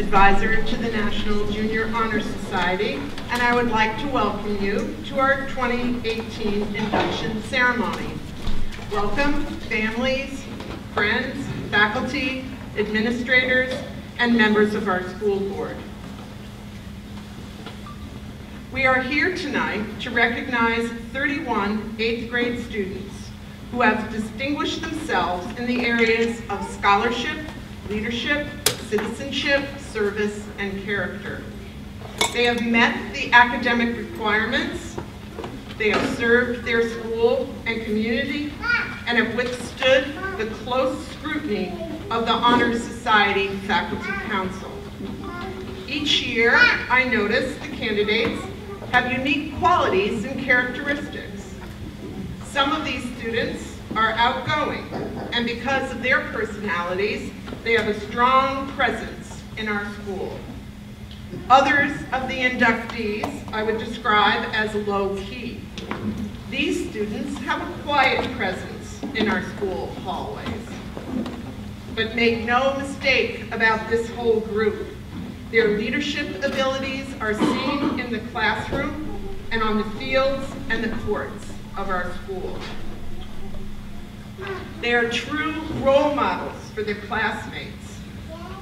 advisor to the National Junior Honor Society, and I would like to welcome you to our 2018 induction ceremony. Welcome, families, friends, faculty, administrators, and members of our school board. We are here tonight to recognize 31 8th grade students who have distinguished themselves in the areas of scholarship, leadership, citizenship, service, and character. They have met the academic requirements, they have served their school and community, and have withstood the close scrutiny of the Honor Society Faculty Council. Each year, I notice the candidates have unique qualities and characteristics. Some of these students are outgoing, and because of their personalities, they have a strong presence in our school. Others of the inductees I would describe as low-key. These students have a quiet presence in our school hallways. But make no mistake about this whole group. Their leadership abilities are seen in the classroom and on the fields and the courts of our school. They are true role models for their classmates.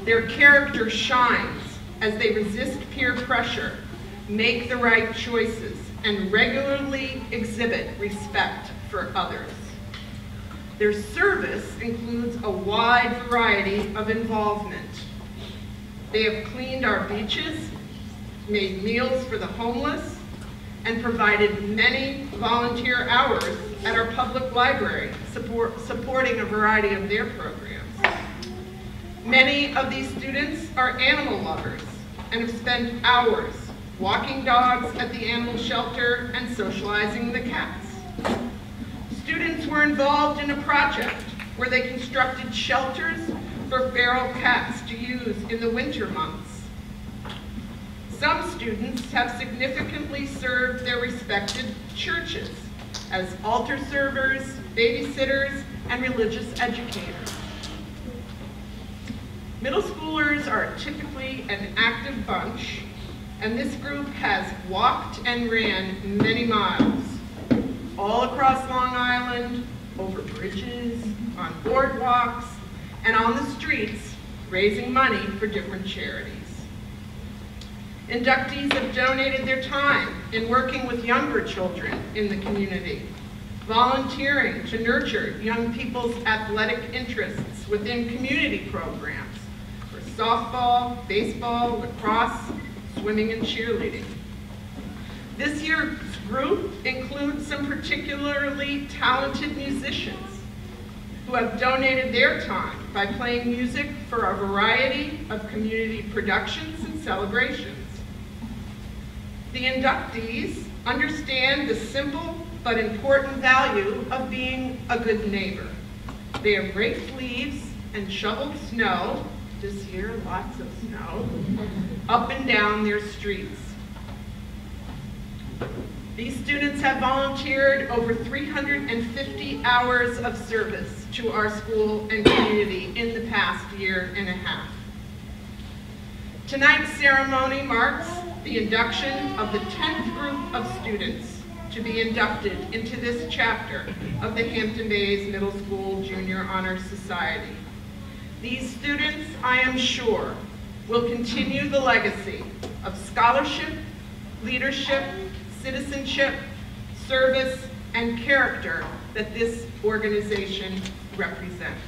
Their character shines as they resist peer pressure, make the right choices, and regularly exhibit respect for others. Their service includes a wide variety of involvement. They have cleaned our beaches, made meals for the homeless, and provided many volunteer hours at our public library, supporting a variety of their programs. Many of these students are animal lovers and have spent hours walking dogs at the animal shelter and socializing the cats. Students were involved in a project where they constructed shelters for feral cats to use in the winter months. Some students have significantly served their respected churches as altar servers, babysitters, and religious educators. Middle schoolers are typically an active bunch, and this group has walked and ran many miles, all across Long Island, over bridges, on boardwalks, and on the streets, raising money for different charities. Inductees have donated their time in working with younger children in the community, volunteering to nurture young people's athletic interests within community programs for softball, baseball, lacrosse, swimming, and cheerleading. This year's group includes some particularly talented musicians who have donated their time by playing music for a variety of community productions and celebrations. The inductees understand the simple but important value of being a good neighbor. They have raked leaves and shoveled snow, this year lots of snow, up and down their streets. These students have volunteered over 350 hours of service to our school and community in the past year and a half. Tonight's ceremony marks the induction of the 10th group of students to be inducted into this chapter of the Hampton Bays Middle School Junior Honor Society. These students, I am sure, will continue the legacy of scholarship, leadership, citizenship, service, and character that this organization represents.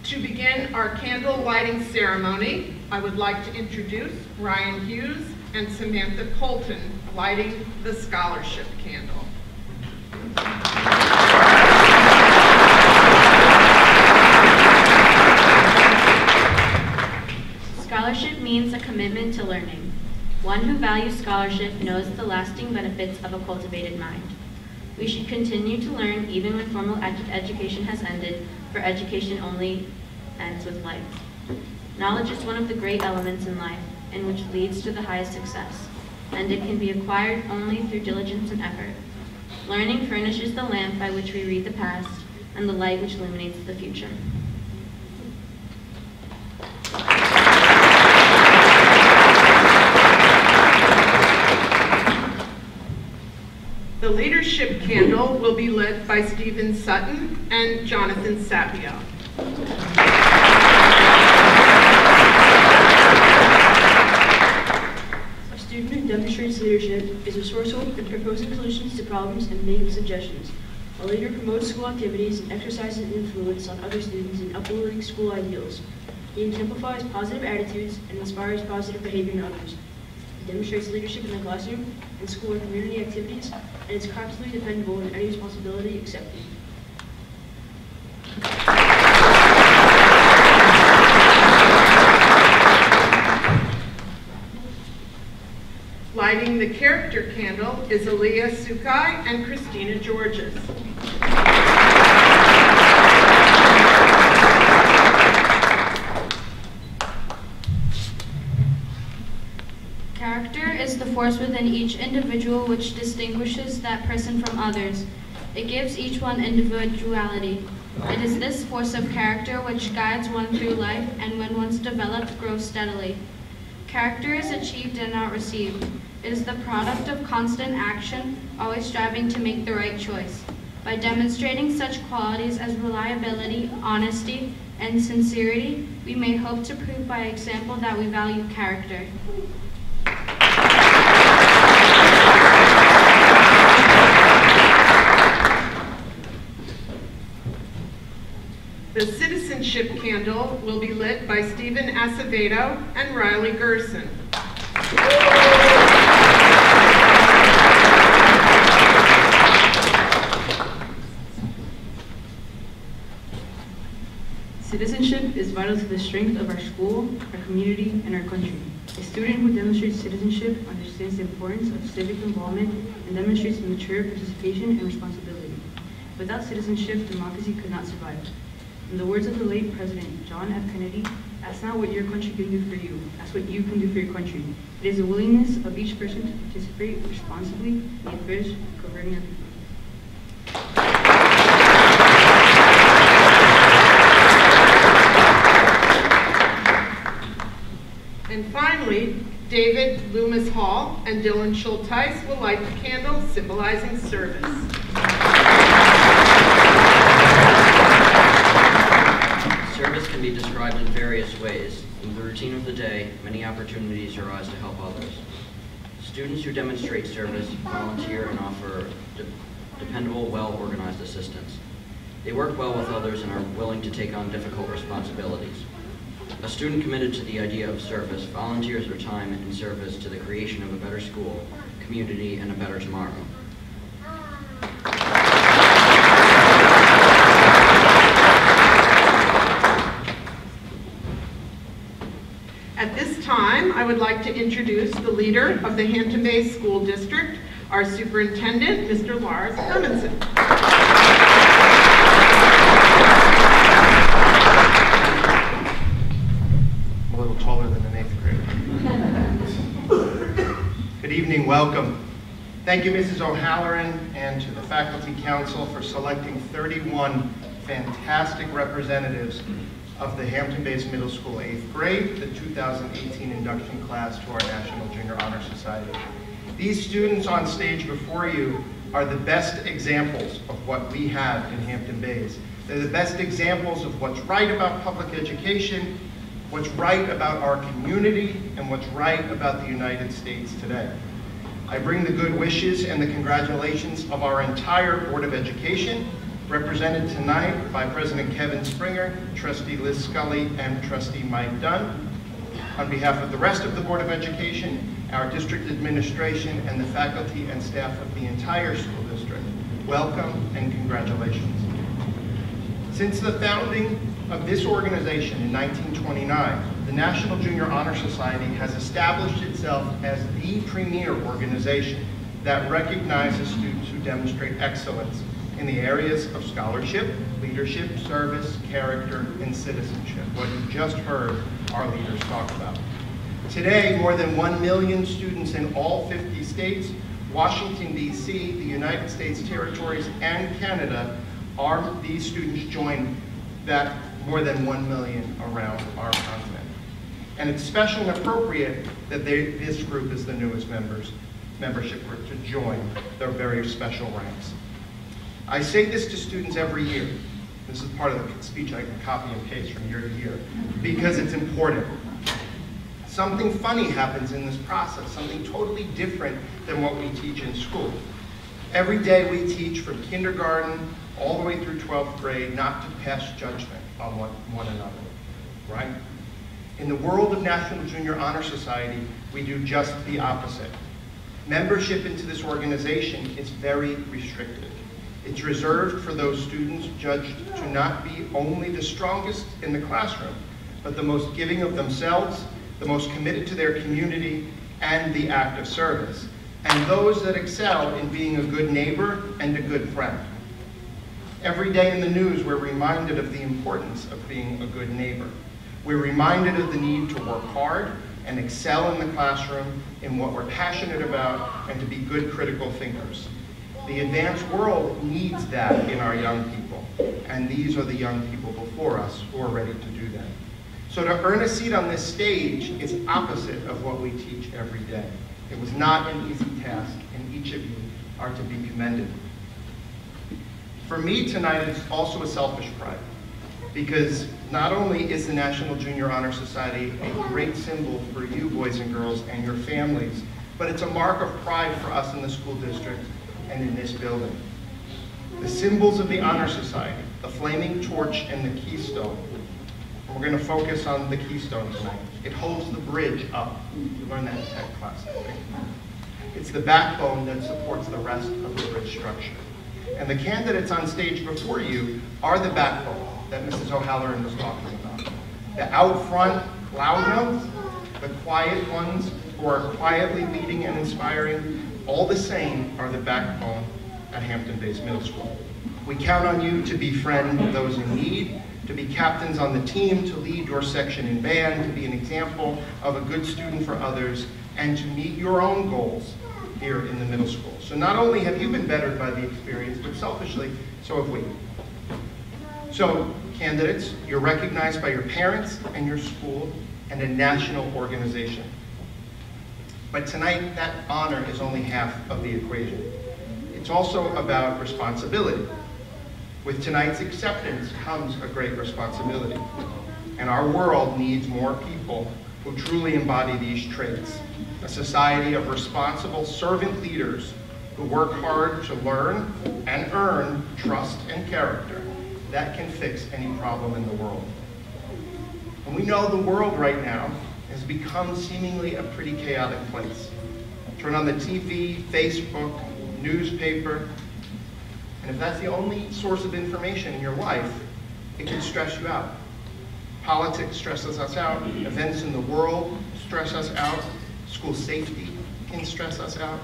To begin our candle lighting ceremony, I would like to introduce Ryan Hughes and Samantha Colton lighting the scholarship candle. Scholarship means a commitment to learning. One who values scholarship knows the lasting benefits of a cultivated mind. We should continue to learn even when formal education has ended, for education only ends with life. Knowledge is one of the great elements in life, and which leads to the highest success, and it can be acquired only through diligence and effort. Learning furnishes the lamp by which we read the past, and the light which illuminates the future. leadership candle will be lit by Stephen Sutton and Jonathan Sapio. A student who demonstrates leadership is resourceful in proposing solutions to problems and making suggestions. A leader promotes school activities and exercises influence on other students in upholding school ideals. He exemplifies positive attitudes and inspires positive behavior in others. He demonstrates leadership in the classroom, in school or community activities, and is constantly dependable in any responsibility accepted. Lighting the character candle is Aaliyah Sukai and Christina Georges. Character is the force within each individual which distinguishes that person from others. It gives each one individuality. It is this force of character which guides one through life and when once developed grows steadily. Character is achieved and not received. It is the product of constant action, always striving to make the right choice. By demonstrating such qualities as reliability, honesty, and sincerity, we may hope to prove by example that we value character. The citizenship candle will be lit by Stephen Acevedo and Riley Gerson. Citizenship is vital to the strength of our school, our community, and our country. A student who demonstrates citizenship understands the importance of civic involvement and demonstrates mature participation and responsibility. Without citizenship, democracy could not survive. In the words of the late President John F. Kennedy, ask not what your country can do for you, ask what you can do for your country. It is a willingness of each person to participate responsibly in the affairs governing our people. And finally, David Loomis Hall and Dylan Schulteis will light the candle symbolizing service. Service can be described in various ways. In the routine of the day, many opportunities arise to help others. Students who demonstrate service volunteer and offer dependable, well-organized assistance. They work well with others and are willing to take on difficult responsibilities. A student committed to the idea of service volunteers their time in service to the creation of a better school, community, and a better tomorrow. At this time, I would like to introduce the leader of the Hampton Bays School District, our superintendent, Mr. Lars Clemenson. I'm a little taller than an 8th grader. Good evening, welcome. Thank you, Mrs. O'Halloran, and to the Faculty Council for selecting 31 fantastic representatives of the Hampton Bays Middle School 8th grade, the 2018 induction class to our National Junior Honor Society. These students on stage before you are the best examples of what we have in Hampton Bays. They're the best examples of what's right about public education, what's right about our community, and what's right about the United States today. I bring the good wishes and the congratulations of our entire Board of Education, represented tonight by President Kevin Springer, Trustee Liz Scully, and Trustee Mike Dunn. On behalf of the rest of the Board of Education, our district administration, and the faculty and staff of the entire school district, welcome and congratulations. Since the founding of this organization in 1929, the National Junior Honor Society has established itself as the premier organization that recognizes students who demonstrate excellence in the areas of scholarship, leadership, service, character, and citizenship, what you just heard our leaders talk about. Today, more than 1 million students in all 50 states, Washington, D.C., the United States territories, and Canada, these students join that more than 1 million around our continent. And it's special and appropriate that this group is the newest members. membership or to join their very special ranks. I say this to students every year. This is part of the speech I can copy and paste from year to year, because it's important. Something funny happens in this process, something totally different than what we teach in school. Every day we teach from kindergarten all the way through 12th grade not to pass judgment on one another, right? In the world of National Junior Honor Society, we do just the opposite. Membership into this organization is very restricted. It's reserved for those students judged to not be only the strongest in the classroom, but the most giving of themselves, the most committed to their community, and the act of service, and those that excel in being a good neighbor and a good friend. Every day in the news, we're reminded of the importance of being a good neighbor. We're reminded of the need to work hard and excel in the classroom in what we're passionate about and to be good critical thinkers. The advanced world needs that in our young people, and these are the young people before us who are ready to do that. So to earn a seat on this stage is opposite of what we teach every day. It was not an easy task, and each of you are to be commended. For me tonight, it's also a selfish pride, because not only is the National Junior Honor Society a great symbol for you boys and girls and your families, but it's a mark of pride for us in the school district and in this building. The symbols of the Honor Society, the flaming torch and the keystone. And we're going to focus on the keystone tonight. It holds the bridge up. You learned that in tech class, I think. It's the backbone that supports the rest of the bridge structure. And the candidates on stage before you are the backbone that Mrs. O'Halloran was talking about. The out front loud ones, the quiet ones who are quietly leading and inspiring, all the same are the backbone at Hampton-based middle school. We count on you to befriend those in need, to be captains on the team, to lead your section in band, to be an example of a good student for others, and to meet your own goals here in the middle school. So not only have you been bettered by the experience, but selfishly, so have we. So, candidates, you're recognized by your parents and your school and a national organization. But tonight, that honor is only half of the equation. It's also about responsibility. With tonight's acceptance comes a great responsibility. And our world needs more people who truly embody these traits. A society of responsible servant leaders who work hard to learn and earn trust and character that can fix any problem in the world. And we know the world right now has become seemingly a pretty chaotic place. Turn on the TV, Facebook, newspaper, and if that's the only source of information in your life, it can stress you out. Politics stresses us out, events in the world stress us out, school safety can stress us out.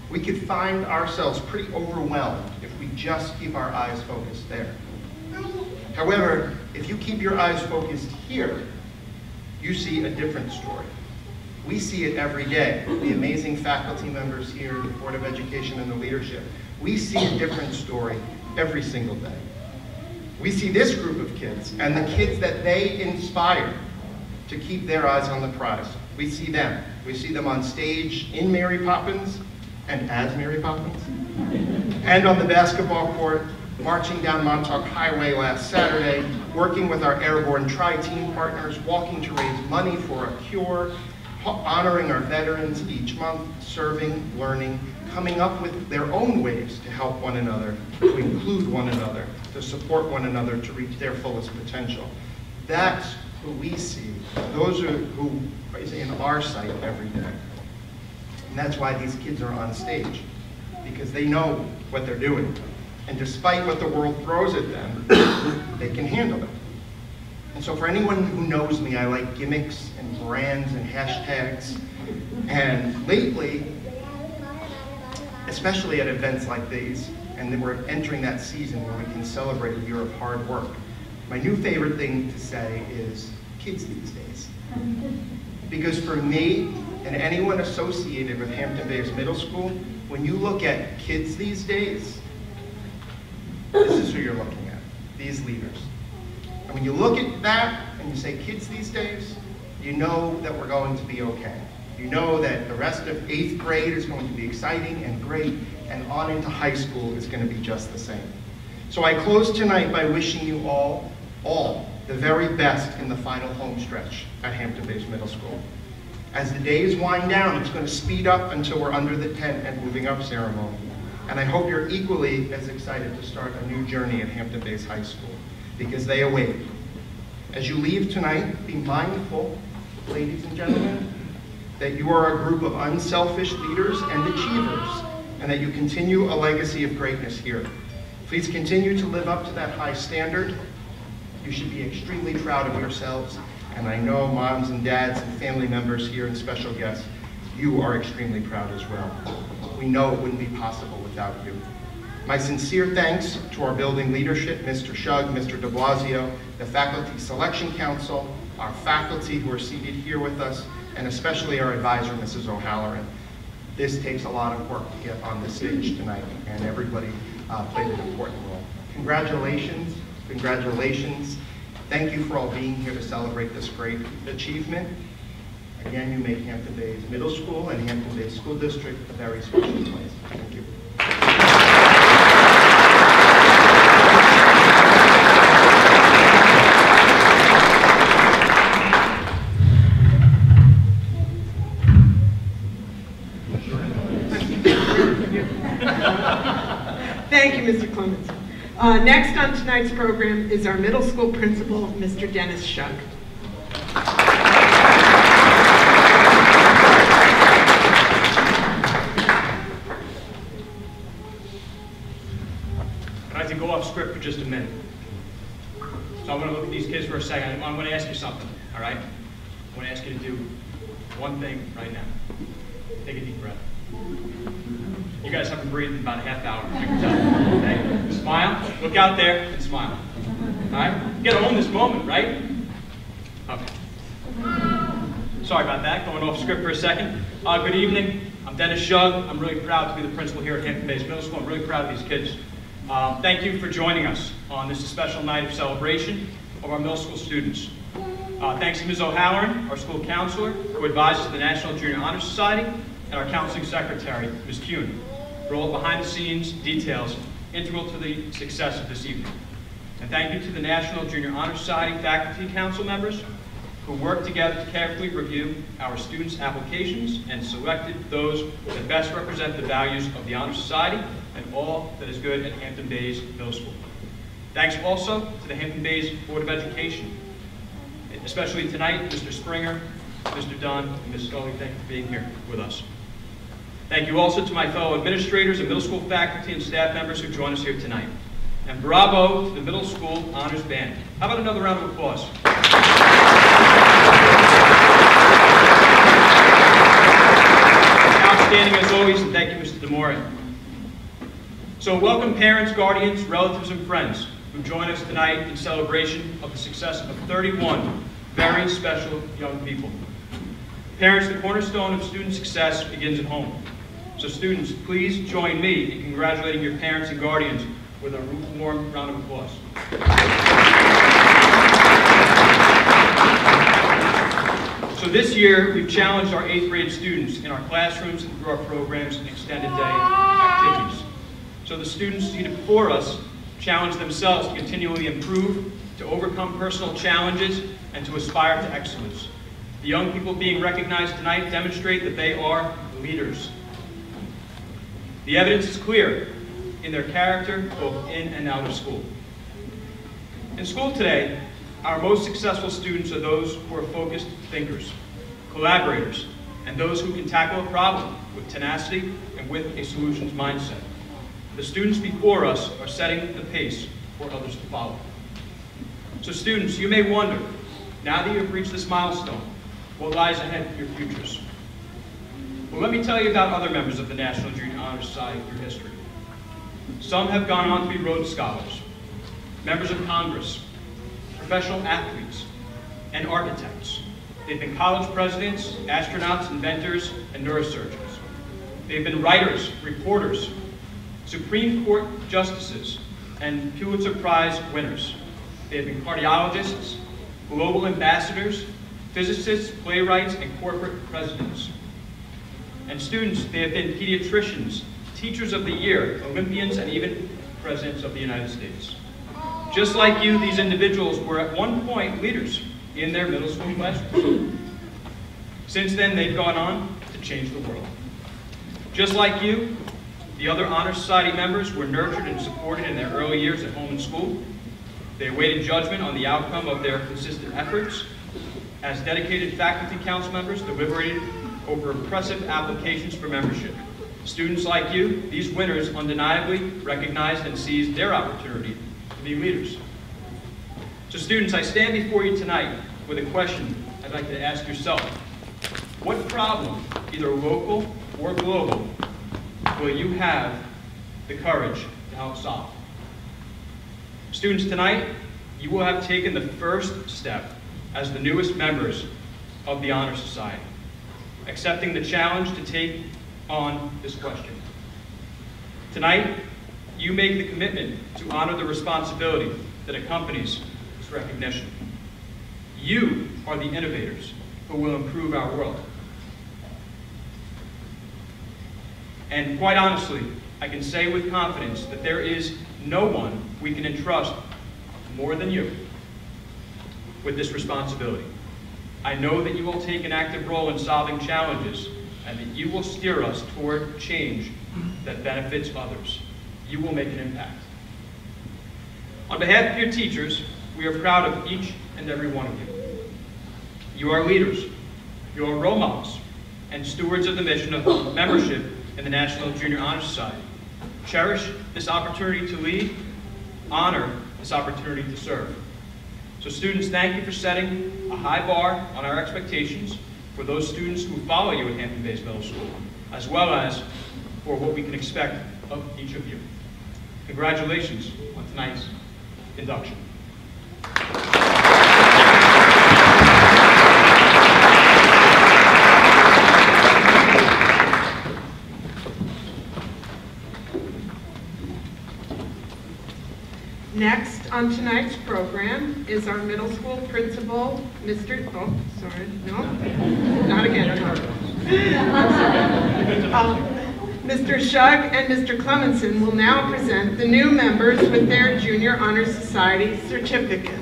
We could find ourselves pretty overwhelmed if we just keep our eyes focused there. However, if you keep your eyes focused here, you see a different story. We see it every day. The amazing faculty members here, the Board of Education and the leadership. We see a different story every single day. We see this group of kids and the kids that they inspire to keep their eyes on the prize. We see them. We see them on stage in Mary Poppins and as Mary Poppins, and on the basketball court, marching down Montauk Highway last Saturday, working with our airborne tri-team partners, walking to raise money for a cure, honoring our veterans each month, serving, learning, coming up with their own ways to help one another, to include one another, to support one another to reach their fullest potential. That's who we see. Those are who is in our sight every day. And that's why these kids are on stage, because they know what they're doing. And despite what the world throws at them, they can handle it. And so for anyone who knows me, I like gimmicks and brands and hashtags. And lately, especially at events like these, and then we're entering that season where we can celebrate a year of hard work, my new favorite thing to say is kids these days. Because for me and anyone associated with Hampton-based Middle School, when you look at kids these days, this is who you're looking at, these leaders. And when you look at that and you say kids these days, you know that we're going to be okay. You know that the rest of 8th grade is going to be exciting and great, and on into high school is going to be just the same. So I close tonight by wishing you all the very best in the final home stretch at Hampton Bays Middle School. As the days wind down, it's going to speed up until we're under the tent and moving up ceremony. And I hope you're equally as excited to start a new journey at Hampton Bays High School, because they await. As you leave tonight, be mindful, ladies and gentlemen, that you are a group of unselfish leaders and achievers, and that you continue a legacy of greatness here. Please continue to live up to that high standard. You should be extremely proud of yourselves, and I know moms and dads and family members here and special guests, you are extremely proud as well. We know it wouldn't be possible without you. My sincere thanks to our building leadership, Mr. Shug, Mr. de Blasio, the Faculty Selection Council, our faculty who are seated here with us, and especially our advisor, Mrs. O'Halloran. This takes a lot of work to get on this stage tonight, and everybody played an important role. Congratulations, congratulations. Thank you for all being here to celebrate this great achievement. Again, you make Hampton Bays Middle School and Hampton Bays School District a very special place. Thank you. Thank you, Mr. Clemens. Next on tonight's program is our middle school principal, Mr. Dennis Shug. I'd like to go off script for just a minute. So I'm going to look at these kids for a second. I'm going to ask you something, all right? I'm going to ask you to do one thing right now. Take a deep breath. You guys haven't breathed in about a half hour, I can tell. Okay? Smile. Look out there and smile. All right? You got to own this moment, right? Okay. Sorry about that. Going off script for a second. Good evening. I'm Dennis Shug. I'm really proud to be the principal here at Hampton Bays Middle School. I'm really proud of these kids. Thank you for joining us on this special night of celebration of our middle school students. Thanks to Ms. O'Halloran, our school counselor, who advises the National Junior Honor Society, and our counseling secretary, Ms. Kuhn, for all behind-the-scenes details integral to the success of this evening. And thank you to the National Junior Honor Society faculty council members who worked together to carefully review our students' applications and selected those that best represent the values of the Honor Society and all that is good at Hampton Bays Middle School. Thanks also to the Hampton Bays Board of Education, especially tonight, Mr. Springer, Mr. Dunn, and Ms. Scully. Thank you for being here with us. Thank you also to my fellow administrators and middle school faculty and staff members who join us here tonight. And bravo to the middle school honors band. How about another round of applause? Outstanding as always, and thank you, Mr. DeMore. So welcome parents, guardians, relatives, and friends who join us tonight in celebration of the success of 31 very special young people. Parents, the cornerstone of student success begins at home. So students, please join me in congratulating your parents and guardians with a warm round of applause. So this year, we've challenged our 8th grade students in our classrooms and through our programs and extended day activities. So the students seated before us challenge themselves to continually improve, to overcome personal challenges, and to aspire to excellence. The young people being recognized tonight demonstrate that they are leaders. The evidence is clear in their character, both in and out of school. In school today, our most successful students are those who are focused thinkers, collaborators, and those who can tackle a problem with tenacity and with a solutions mindset. The students before us are setting the pace for others to follow. So students, you may wonder, now that you've reached this milestone, what lies ahead for your futures? Well, let me tell you about other members of the National Junior Honor Society through history. Some have gone on to be Rhodes Scholars, members of Congress, professional athletes, and architects. They've been college presidents, astronauts, inventors, and neurosurgeons. They've been writers, reporters, Supreme Court justices, and Pulitzer Prize winners. They have been cardiologists, global ambassadors, physicists, playwrights, and corporate presidents. And students, they have been pediatricians, teachers of the year, Olympians, and even presidents of the United States. Just like you, these individuals were at one point leaders in their middle school classrooms. Since then, they've gone on to change the world. Just like you, the other Honor Society members were nurtured and supported in their early years at home and school. They awaited judgment on the outcome of their consistent efforts. As dedicated faculty council members deliberated over impressive applications for membership. Students like you, these winners undeniably recognized and seized their opportunity to be leaders. So students, I stand before you tonight with a question I'd like to ask yourself. What problem, either local or global, will you have the courage to help solve? Students, tonight, you will have taken the first step as the newest members of the Honor Society, accepting the challenge to take on this question. Tonight, you make the commitment to honor the responsibility that accompanies this recognition. You are the innovators who will improve our world. And quite honestly, I can say with confidence that there is no one we can entrust more than you with this responsibility. I know that you will take an active role in solving challenges and that you will steer us toward change that benefits others. You will make an impact. On behalf of your teachers, we are proud of each and every one of you. You are leaders, you are role models, and stewards of the mission of membership in the National Junior Honor Society. Cherish this opportunity to lead, honor this opportunity to serve. So students, thank you for setting a high bar on our expectations for those students who follow you at Hampton-Bays Middle School, as well as for what we can expect of each of you. Congratulations on tonight's induction. Next on tonight's program is our middle school principal, Mr. Oh, sorry, no, not again. Mr. Shug and Mr. Clemenson will now present the new members with their Junior Honor Society certificates.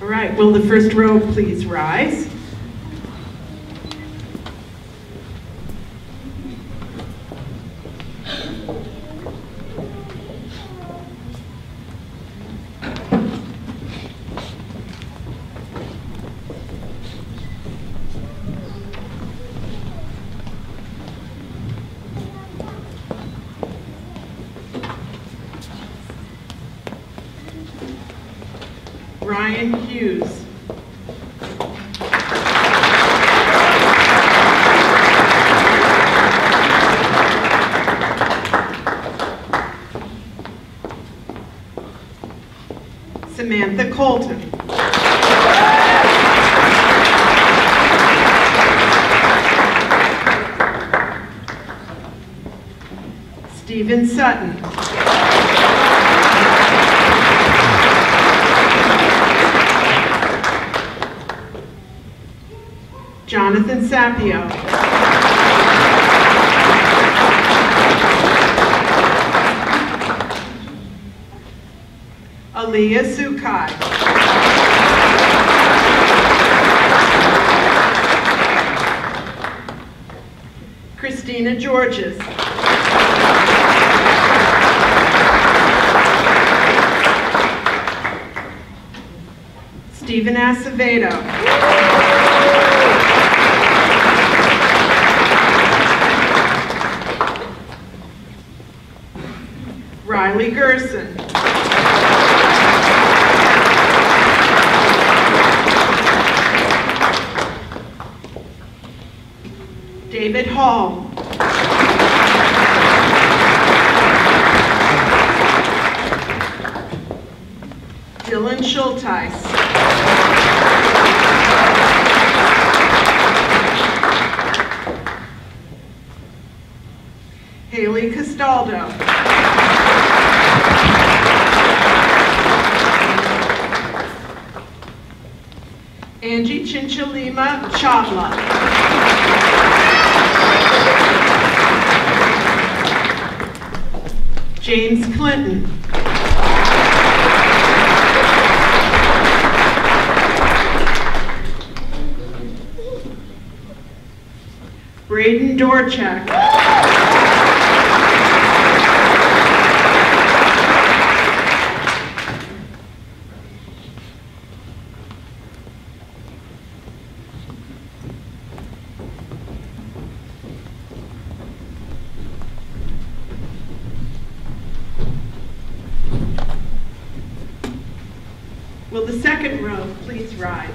All right, will the first row please rise? Hughes. Samantha Colton. Stephen Sutton. Jonathan Sapio. Aaliyah Sukai. Christina Georges. Stephen Acevedo. Riley Gerson. David Hall. Dylan Schulteis. Cataldo. Angie Chinchalima Chavla. James Clinton. Braden Dorchak. Will the second row please rise?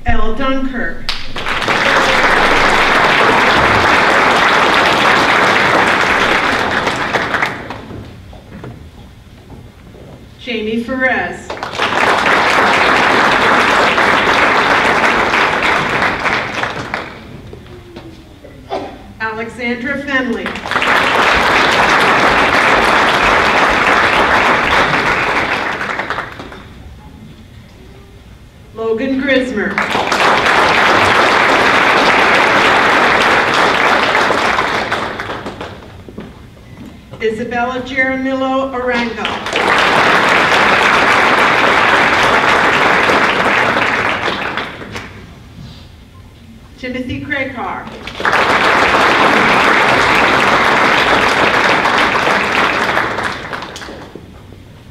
L. Dunkirk. Jamie Ferez. Alexandra Fenley. Logan Grismer. Isabella Jaramillo Arango. Timothy Cracar.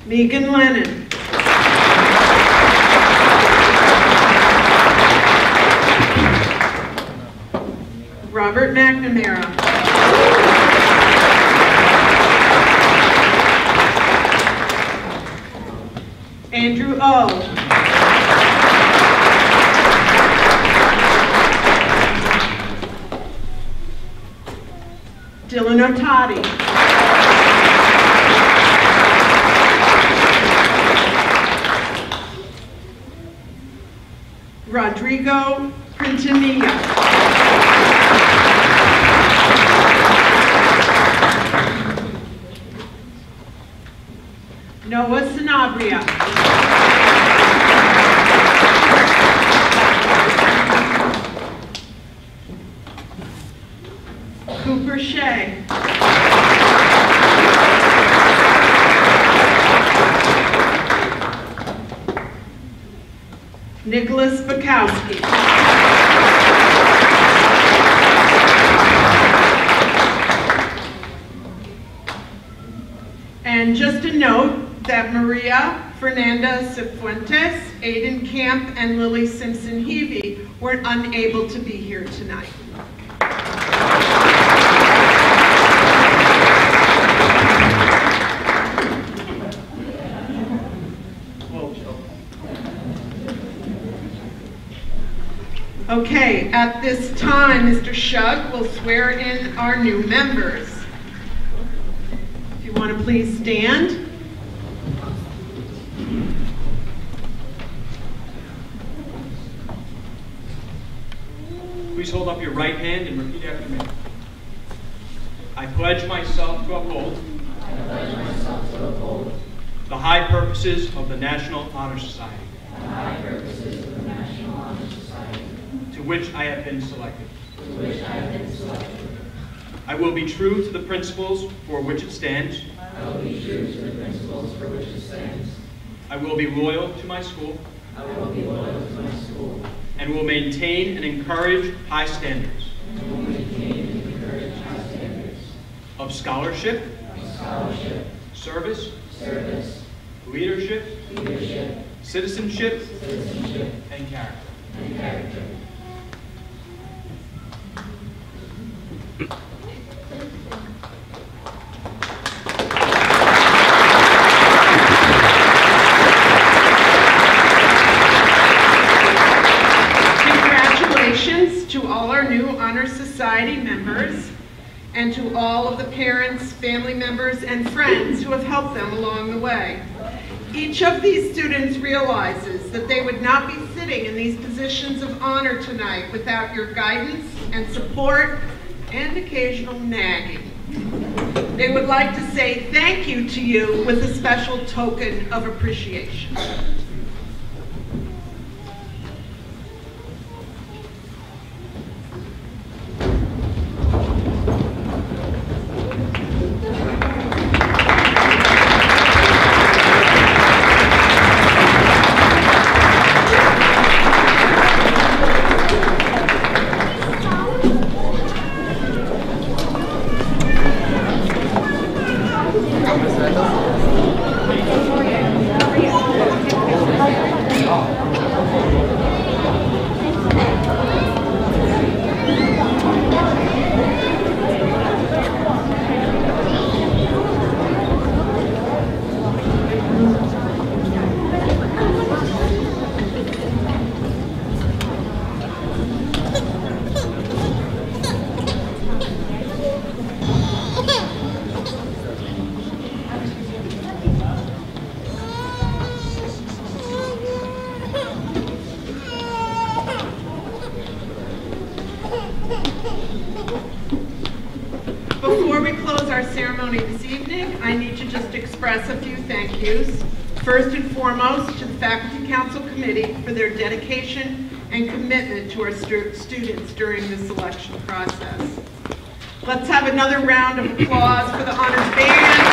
Megan Lennon. Robert McNamara. Andrew O. Dylan Otati. Rodrigo Quintanilla. Noah Sanabria. Cooper Shea. Nicholas Bukowski. And just a note that Maria Fernanda Cifuentes, Aiden Camp, and Lily Simpson-Heavey were unable to be here tonight. Okay, at this time, Mr. Shug will swear in our new members. If you want to please stand. Please hold up your right hand and repeat after me. I pledge myself to uphold the high purposes of the National Honor Society. To which I have been selected. I will be true to the principles for which it stands. I will be loyal to my school. And will maintain and encourage high standards. Of scholarship. Service. Leadership. Citizenship. And character. Congratulations to all our mentors, and friends who have helped them along the way. Each of these students realizes that they would not be sitting in these positions of honor tonight without your guidance and support and occasional nagging. They would like to say thank you to you with a special token of appreciation. Before we close our ceremony this evening, I need to just express a few thank yous. First and foremost, to the Faculty Council Committee for their dedication and commitment to our students during the selection process. Let's have another round of applause for the honors band.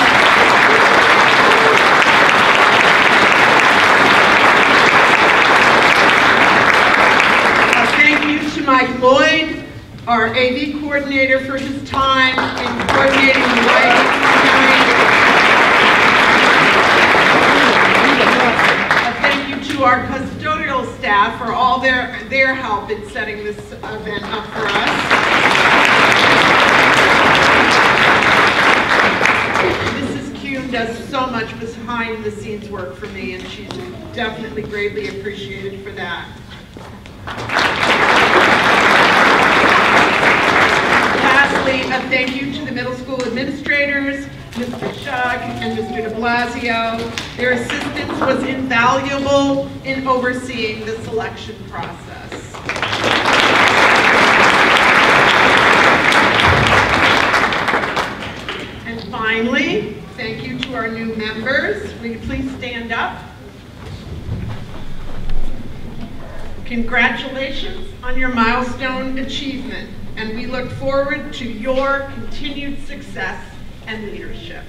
Thank you to Mike Lloyd, our AV coordinator, for his time in coordinating the lighting tonight. Thank you to our custodial staff for all their help in setting this event up for us. Mrs. Kuhn does so much behind the scenes work for me, and she's definitely greatly appreciated for that. Lastly, a thank you to the middle school administrators, Mr. Shug and Mr. de Blasio. Their assistance was invaluable in overseeing the selection process. And finally, thank you to our new members. Will you please stand up? Congratulations on your milestone achievement, and we look forward to your continued success and leadership.